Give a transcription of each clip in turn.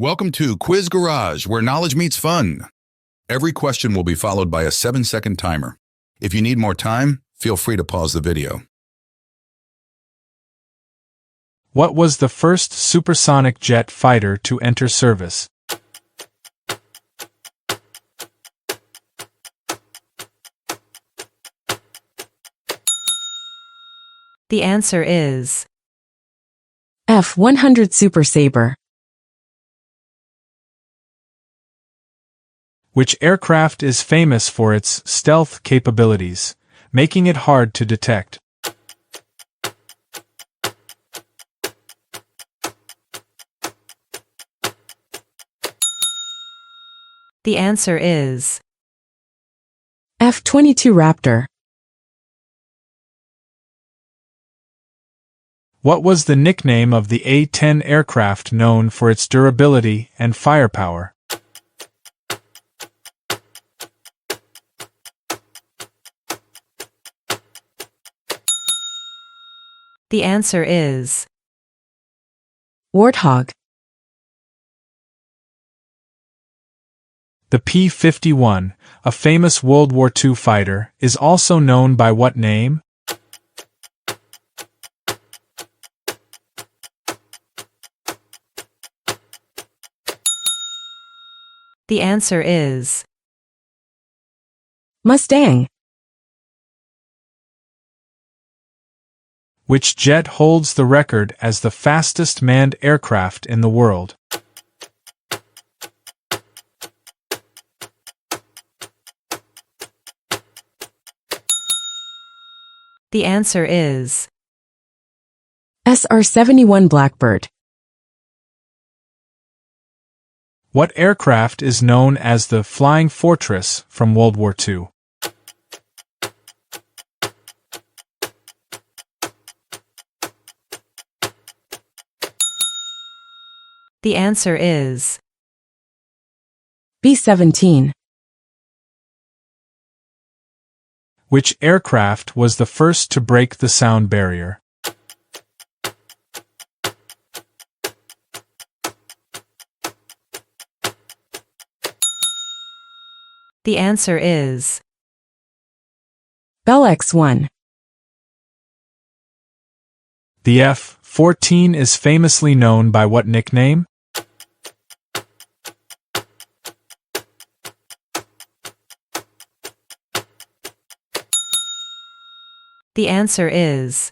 Welcome to Quiz Garage, where knowledge meets fun. Every question will be followed by a 7-second timer. If you need more time, feel free to pause the video. What was the first supersonic jet fighter to enter service? The answer is F-100 Super Sabre. Which aircraft is famous for its stealth capabilities, making it hard to detect? The answer is F-22 Raptor. What was the nickname of the A-10 aircraft known for its durability and firepower? The answer is Warthog. The P-51, a famous World War II fighter, is also known by what name? The answer is Mustang. Which jet holds the record as the fastest manned aircraft in the world? The answer is SR-71 Blackbird. What aircraft is known as the Flying Fortress from World War II? The answer is B-17. Which aircraft was the first to break the sound barrier? The answer is Bell X-1. The F-14 is famously known by what nickname? The answer is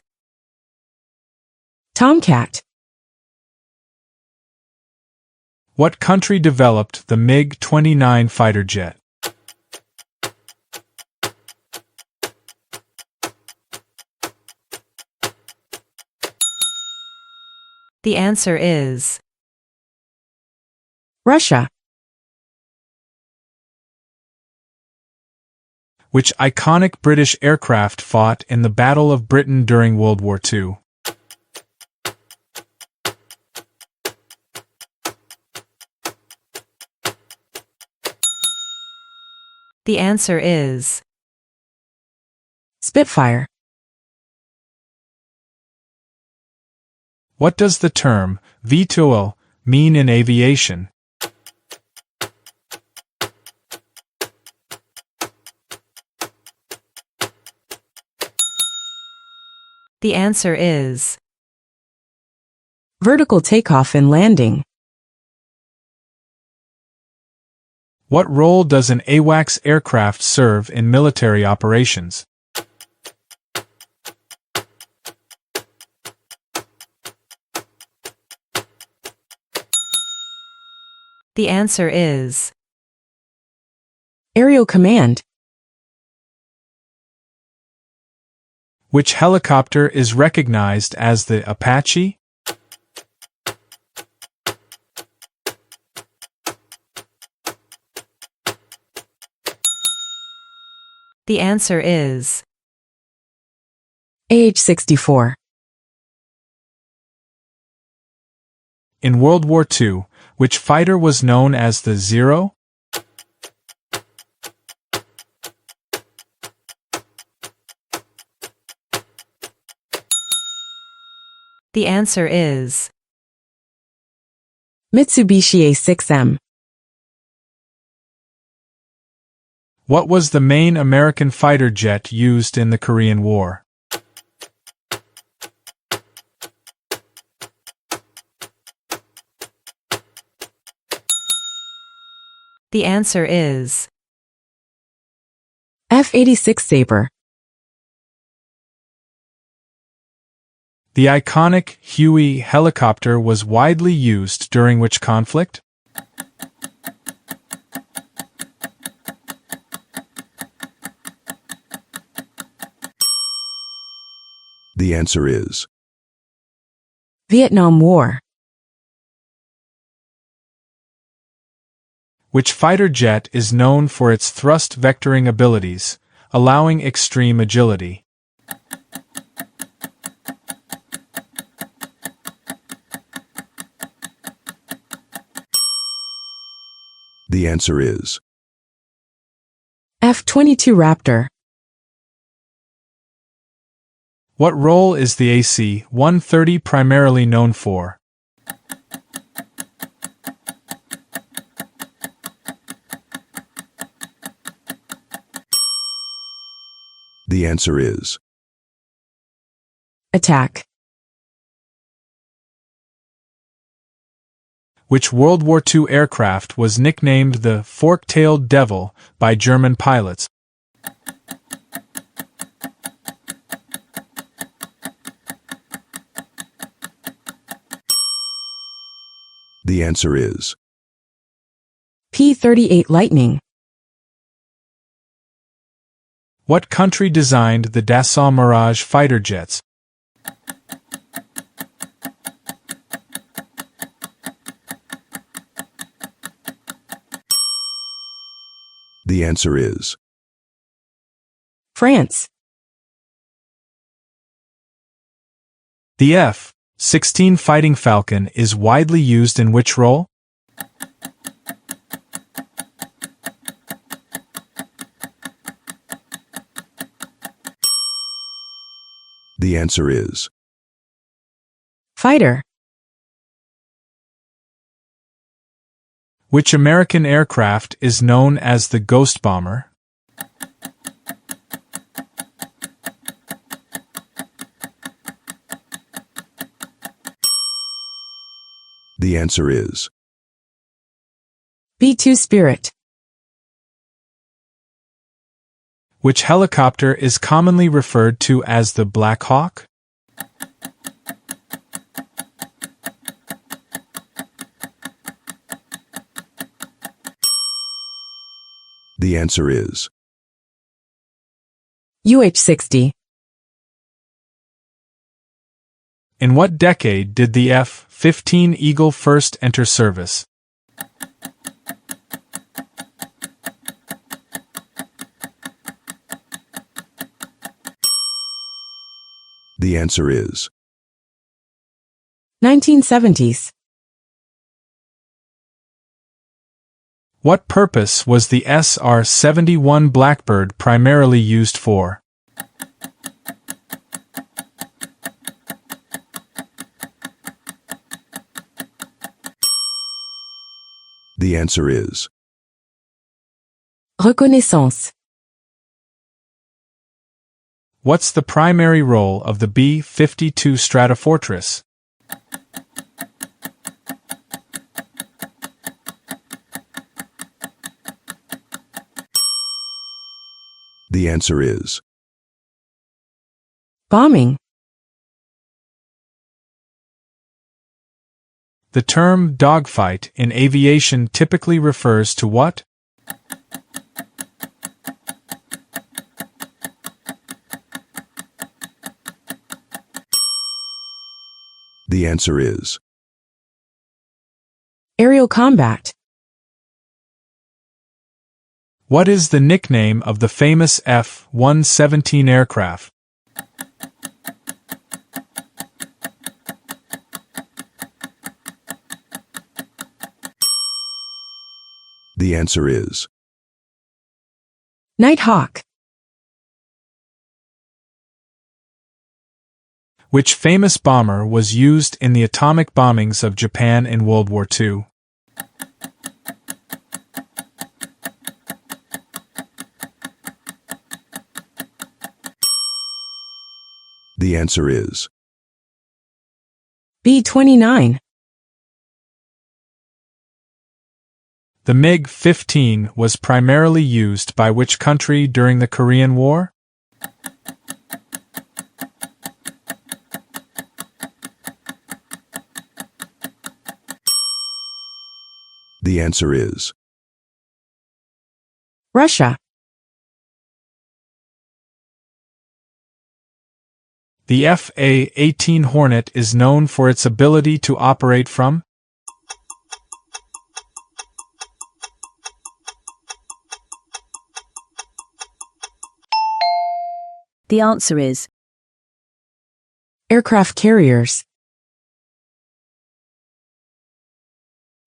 Tomcat. What country developed the MiG-29 fighter jet? The answer is Russia. Which iconic British aircraft fought in the Battle of Britain during World War II? The answer is Spitfire. What does the term VTOL mean in aviation? The answer is Vertical takeoff and landing. What role does an AWACS aircraft serve in military operations? The answer is Aerial command. Which helicopter is recognized as the Apache? The answer is AH-64. In World War II, which fighter was known as the Zero? The answer is Mitsubishi A6M. What was the main American fighter jet used in the Korean War? The answer is F-86 Sabre. The iconic Huey helicopter was widely used during which conflict? The answer is Vietnam War. Which fighter jet is known for its thrust vectoring abilities, allowing extreme agility? The answer is F-22 Raptor. What role is the AC-130 primarily known for? The answer is Attack. Which World War II aircraft was nicknamed the Fork-tailed Devil by German pilots? The answer is P-38 Lightning. What country designed the Dassault Mirage fighter jets? The answer is France. The F-16 Fighting Falcon is widely used in which role? The answer is Fighter. Which American aircraft is known as the Ghost Bomber? The answer is B-2 Spirit. Which helicopter is commonly referred to as the Black Hawk? The answer is UH-60. In what decade did the F-15 Eagle first enter service? The answer is 1970s. What purpose was the SR-71 Blackbird primarily used for? The answer is Reconnaissance. What's the primary role of the B-52 Stratofortress? The answer is Bombing. The term dogfight in aviation typically refers to what? The answer is Aerial combat. What is the nickname of the famous F-117 aircraft? The answer is Nighthawk. Which famous bomber was used in the atomic bombings of Japan in World War II? The answer is B-29. The MiG-15 was primarily used by which country during the Korean War? The answer is Russia. The F-A-18 Hornet is known for its ability to operate from? The answer is Aircraft carriers.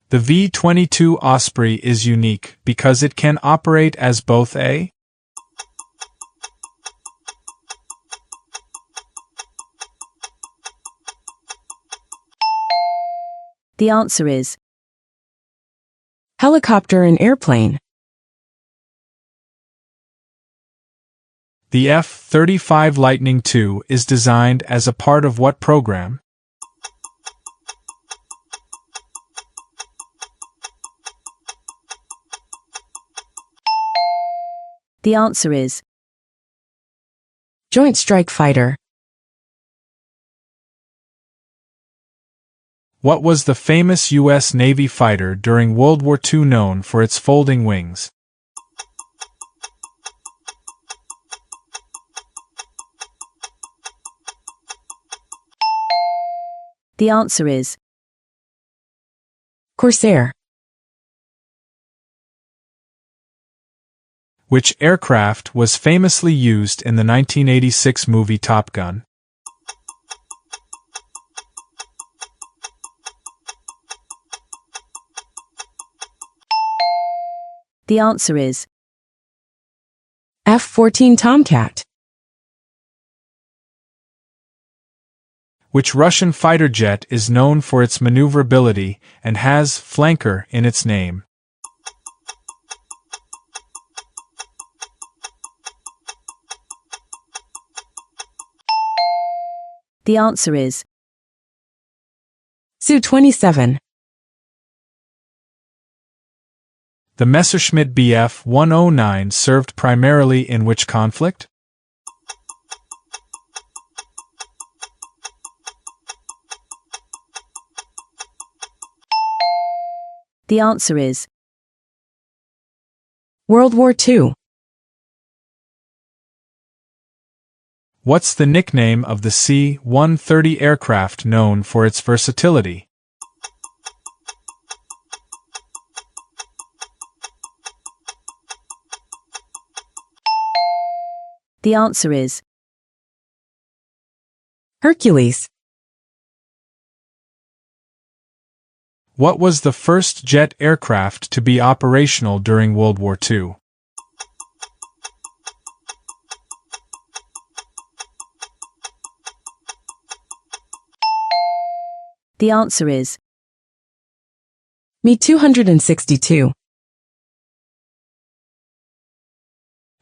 The V-22 Osprey is unique because it can operate as both a The answer is Helicopter and airplane. The F-35 Lightning II is designed as a part of what program? The answer is Joint Strike Fighter. What was the famous U.S. Navy fighter during World War II known for its folding wings? The answer is Corsair. Which aircraft was famously used in the 1986 movie Top Gun? The answer is F-14 Tomcat. Which Russian fighter jet is known for its maneuverability and has flanker in its name? The answer is Su-27. The Messerschmitt Bf 109 served primarily in which conflict? The answer is World War II. What's the nickname of the C-130 aircraft known for its versatility? The answer is Hercules. What was the first jet aircraft to be operational during World War II? The answer is Me-262.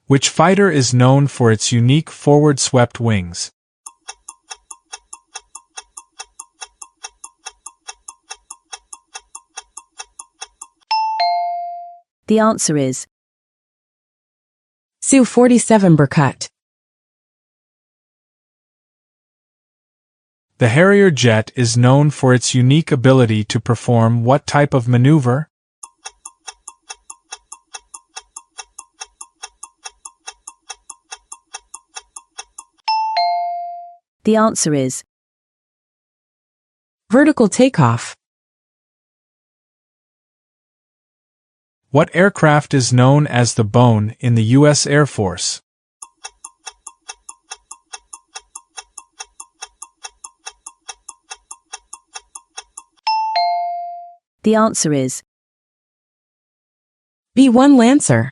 Which fighter is known for its unique forward-swept wings? The answer is Su-47 Berkut. The Harrier jet is known for its unique ability to perform what type of maneuver? The answer is Vertical takeoff. What aircraft is known as the Bone in the U.S. Air Force? The answer is B-1 Lancer.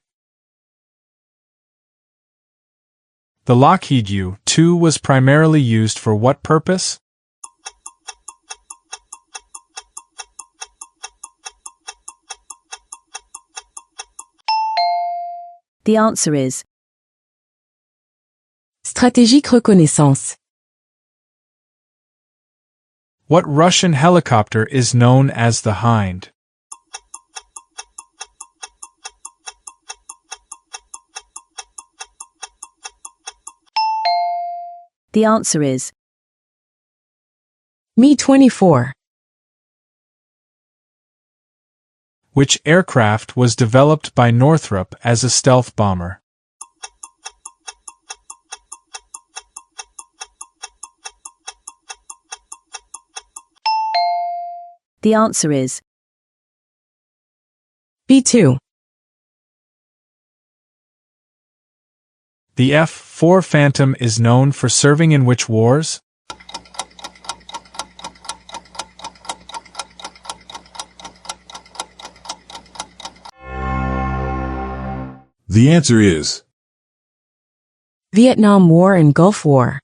The Lockheed U-2 was primarily used for what purpose? The answer is Stratégique reconnaissance. What Russian helicopter is known as the Hind? The answer is Me-24. Which aircraft was developed by Northrop as a stealth bomber? The answer is B-2. The F-4 Phantom is known for serving in which wars? The answer is Vietnam War and Gulf War.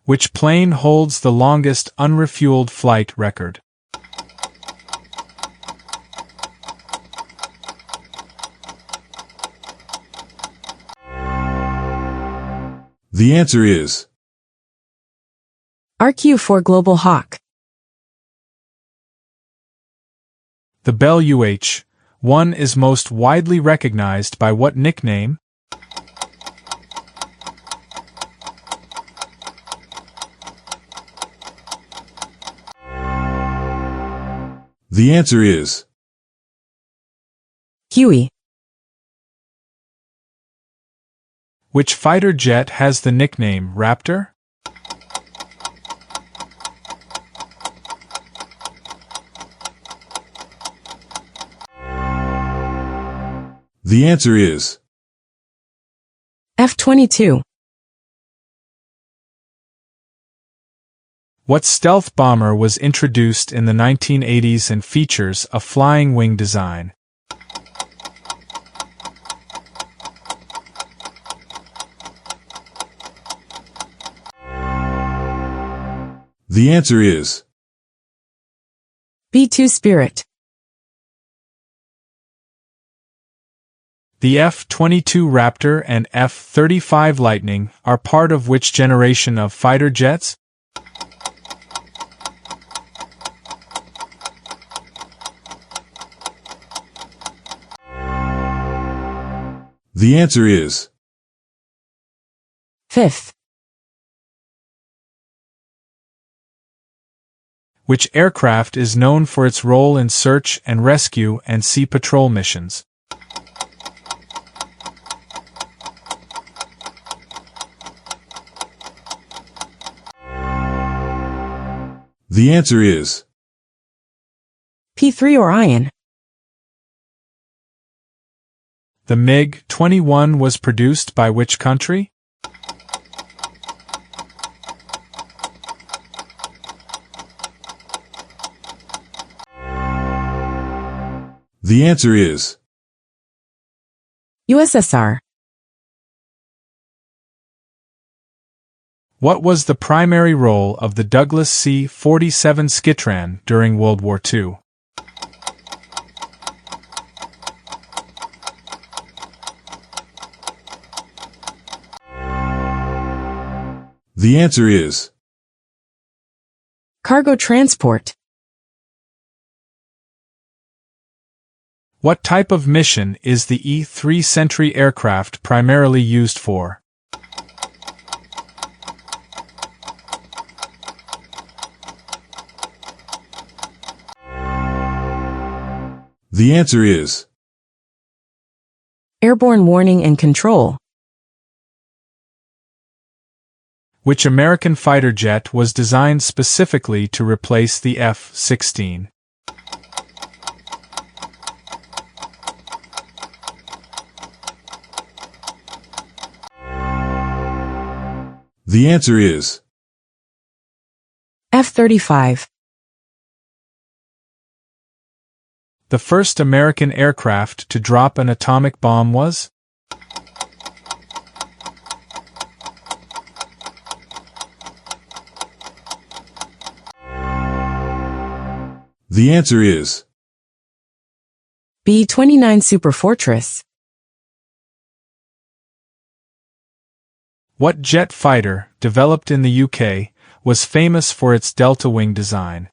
Which plane holds the longest unrefueled flight record? The answer is RQ-4 Global Hawk. The Bell UH-1 is most widely recognized by what nickname? The answer is Huey. Which fighter jet has the nickname Raptor? The answer is F-22. What stealth bomber was introduced in the 1980s and features a flying wing design? The answer is B-2 Spirit. The F-22 Raptor and F-35 Lightning are part of which generation of fighter jets? The answer is Fifth. Which aircraft is known for its role in search and rescue and sea patrol missions? The answer is P-3 Orion. The MiG-21 was produced by which country? The answer is USSR. What was the primary role of the Douglas C-47 Skytran during World War II? The answer is Cargo transport. What type of mission is the E-3 Sentry aircraft primarily used for? The answer is Airborne warning and control. Which American fighter jet was designed specifically to replace the F-16? The answer is F-35. The first American aircraft to drop an atomic bomb was? The answer is B-29 Superfortress. What jet fighter, developed in the UK, was famous for its delta wing design?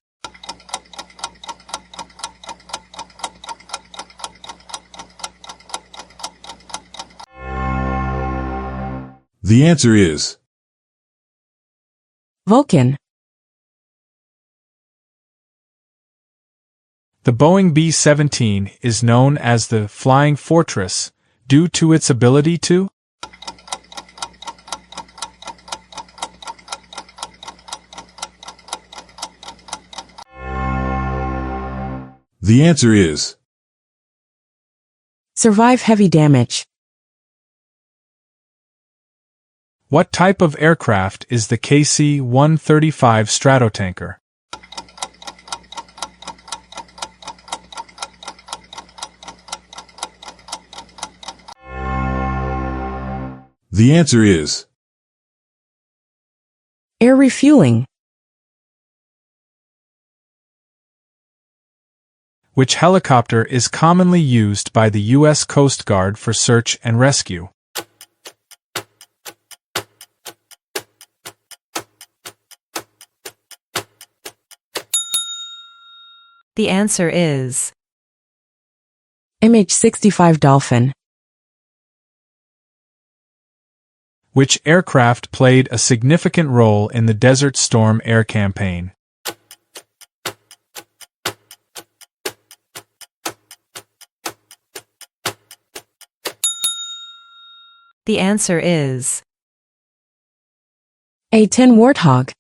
The answer is Vulcan. The Boeing B-17 is known as the Flying Fortress due to its ability to The answer is Survive heavy damage. What type of aircraft is the KC-135 Stratotanker? The answer is Air refueling. Which helicopter is commonly used by the U.S. Coast Guard for search and rescue? The answer is MH-65 Dolphin. Which aircraft played a significant role in the Desert Storm air campaign? The answer is A-10 Warthog.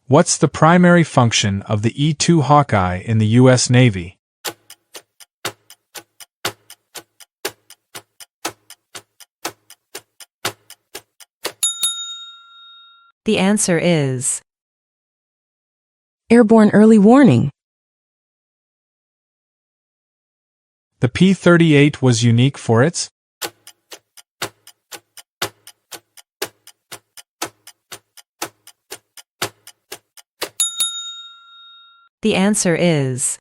What's the primary function of the E-2 Hawkeye in the U.S. Navy? The answer is Airborne early warning. The P-38 was unique for its The answer is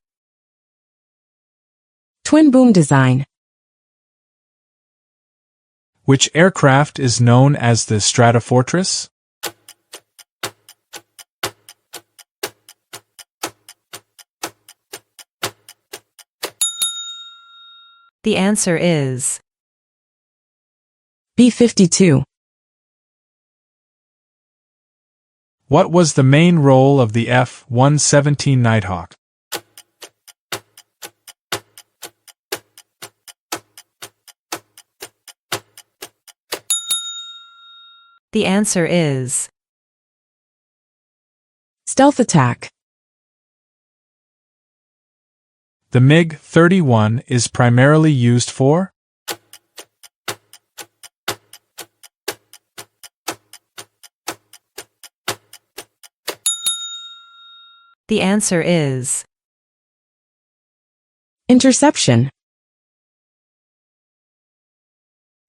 Twin boom design. Which aircraft is known as the Stratofortress? The answer is B-52. What was the main role of the F-117 Nighthawk? The answer is Stealth attack. The MiG-31 is primarily used for The answer is Interception.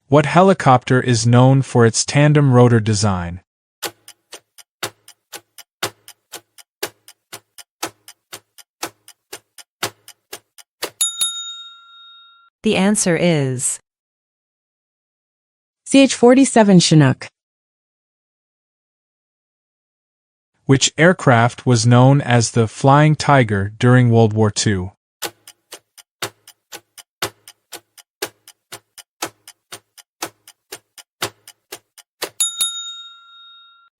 What helicopter is known for its tandem rotor design? The answer is CH-47 Chinook. Which aircraft was known as the Flying Tiger during World War II?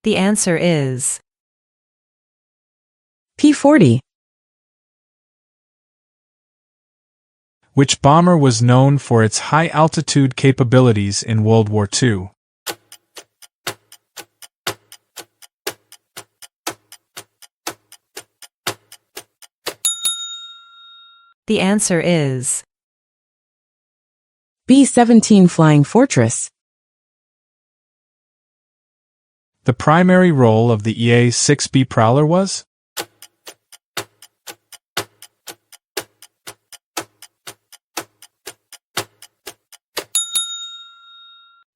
The answer is P-40. Which bomber was known for its high-altitude capabilities in World War II? The answer is B-17 Flying Fortress. The primary role of the EA-6B Prowler was?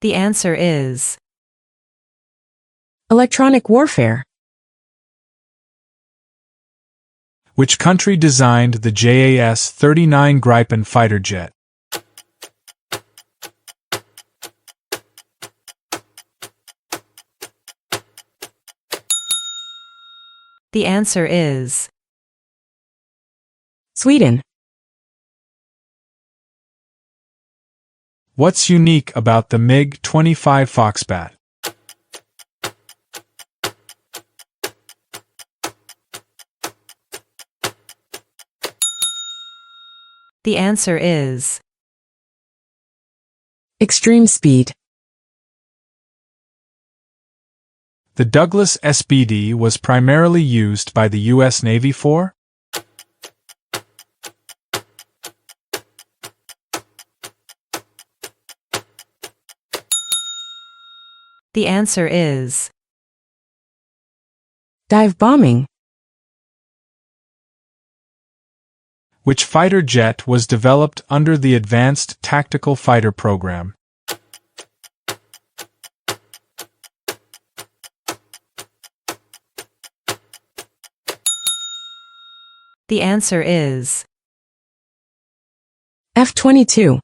The answer is Electronic warfare. Which country designed the JAS-39 Gripen fighter jet? The answer is Sweden. What's unique about the MiG-25 Foxbat? The answer is Extreme speed. The Douglas SBD was primarily used by the U.S. Navy for? The answer is Dive bombing. Which fighter jet was developed under the Advanced Tactical Fighter Program? The answer is F-22.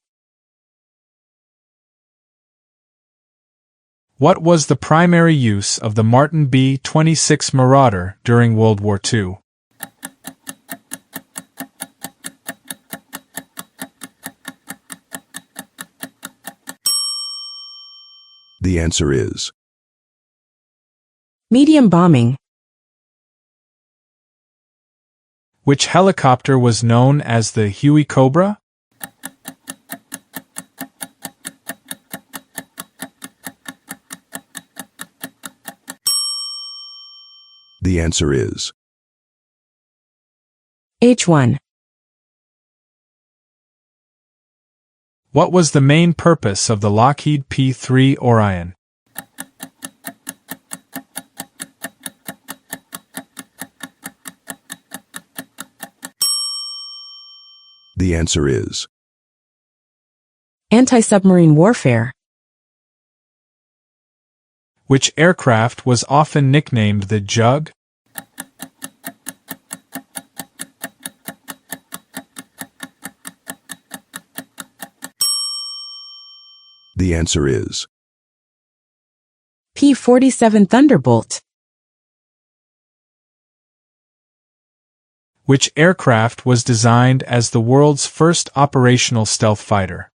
What was the primary use of the Martin B-26 Marauder during World War II? The answer is Medium bombing. Which helicopter was known as the Huey Cobra? The answer is H-1. What was the main purpose of the Lockheed P-3 Orion? The answer is Anti-submarine warfare. Which aircraft was often nicknamed the Jug? The answer is P-47 Thunderbolt. Which aircraft was designed as the world's first operational stealth fighter?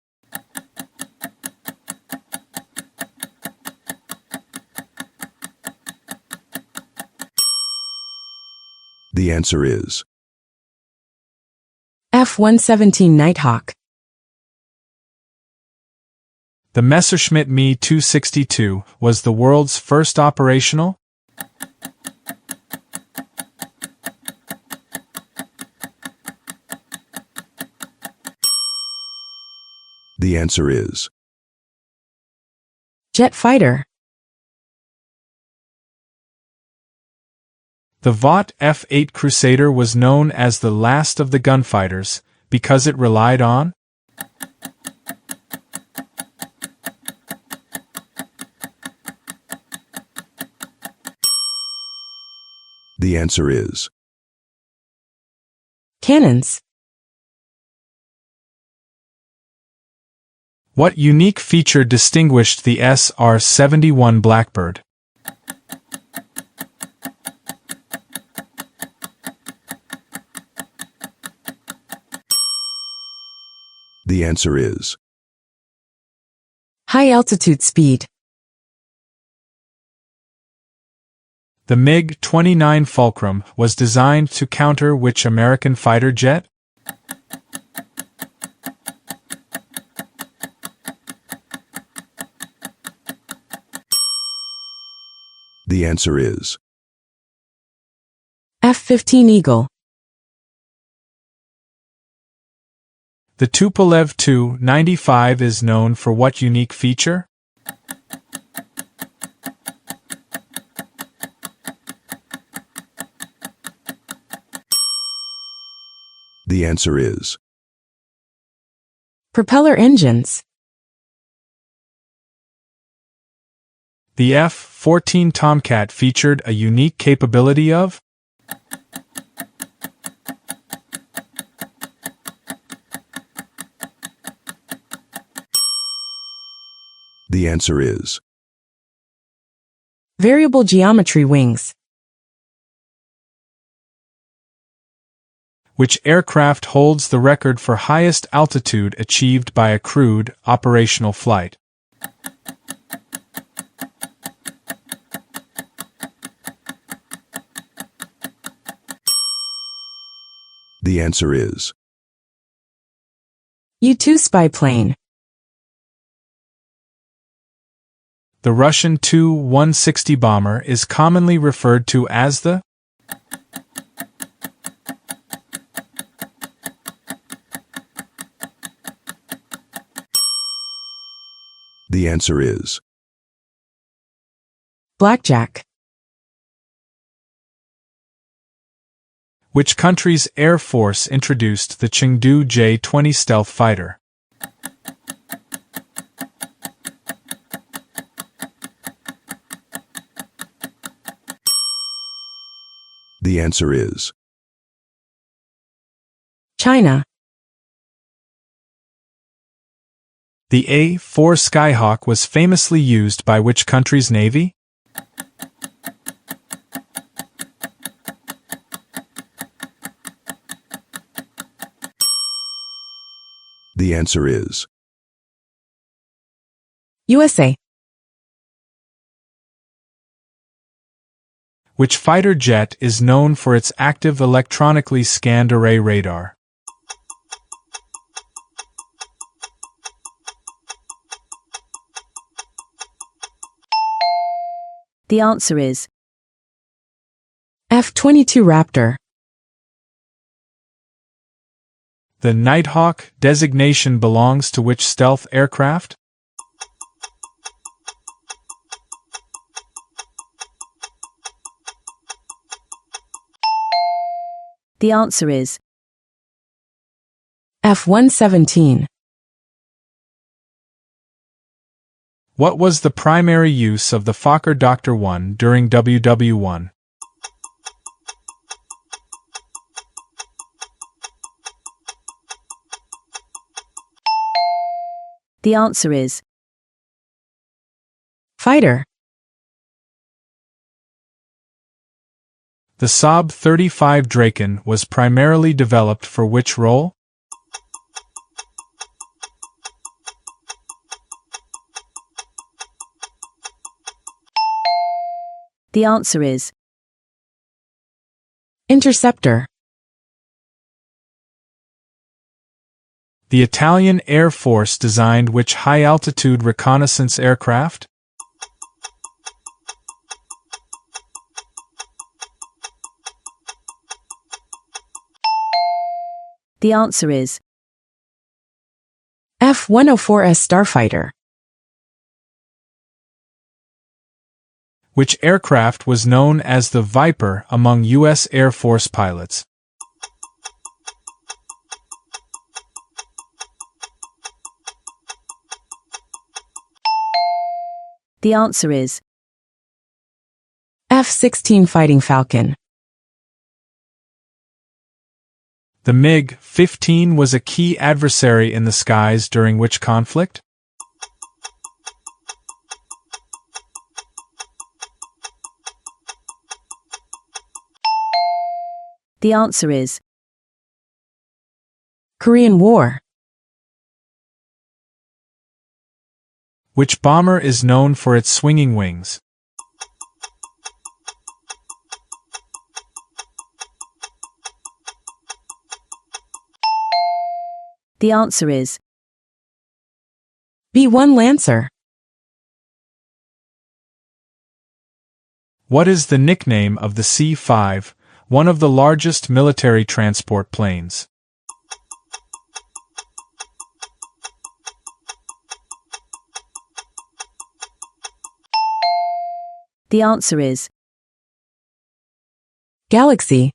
The answer is F-117 Nighthawk. The Messerschmitt Me 262 was the world's first operational? The answer is Jet fighter. The Vought F-8 Crusader was known as the last of the gunfighters because it relied on? The answer is Cannons. What unique feature distinguished the SR-71 Blackbird? The answer is High altitude speed. The MiG-29 Fulcrum was designed to counter which American fighter jet? The answer is F-15 Eagle. The Tupolev Tu-95 is known for what unique feature? The answer is Propeller engines. The F-14 Tomcat featured a unique capability of? The answer is Variable geometry wings. Which aircraft holds the record for highest altitude achieved by a crewed, operational flight? The answer is U-2 spy plane. The Russian Tu-160 bomber is commonly referred to as the The answer is Blackjack. Which country's Air Force introduced the Chengdu J-20 stealth fighter? The answer is China. The A-4 Skyhawk was famously used by which country's Navy? The answer is USA. Which fighter jet is known for its active electronically scanned array radar? The answer is F-22 Raptor. The Nighthawk designation belongs to which stealth aircraft? The answer is F-117. What was the primary use of the Fokker Doctor 1 during WW1? The answer is Fighter. The Saab 35 Draken was primarily developed for which role? The answer is Interceptor. The Italian Air Force designed which high-altitude reconnaissance aircraft? The answer is F-104S Starfighter. Which aircraft was known as the Viper among U.S. Air Force pilots? The answer is F-16 Fighting Falcon. The MiG-15 was a key adversary in the skies during which conflict? The answer is Korean War. Which bomber is known for its swinging wings? The answer is B-1 Lancer. What is the nickname of the C-5, one of the largest military transport planes? The answer is Galaxy.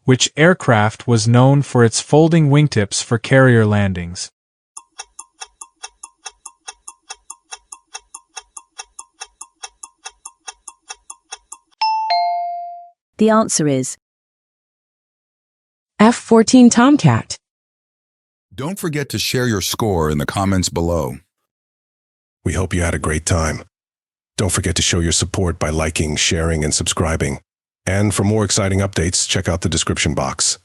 Which aircraft was known for its folding wingtips for carrier landings? The answer is F-14 Tomcat. Don't forget to share your score in the comments below. We hope you had a great time. Don't forget to show your support by liking, sharing, and subscribing. And for more exciting updates, check out the description box.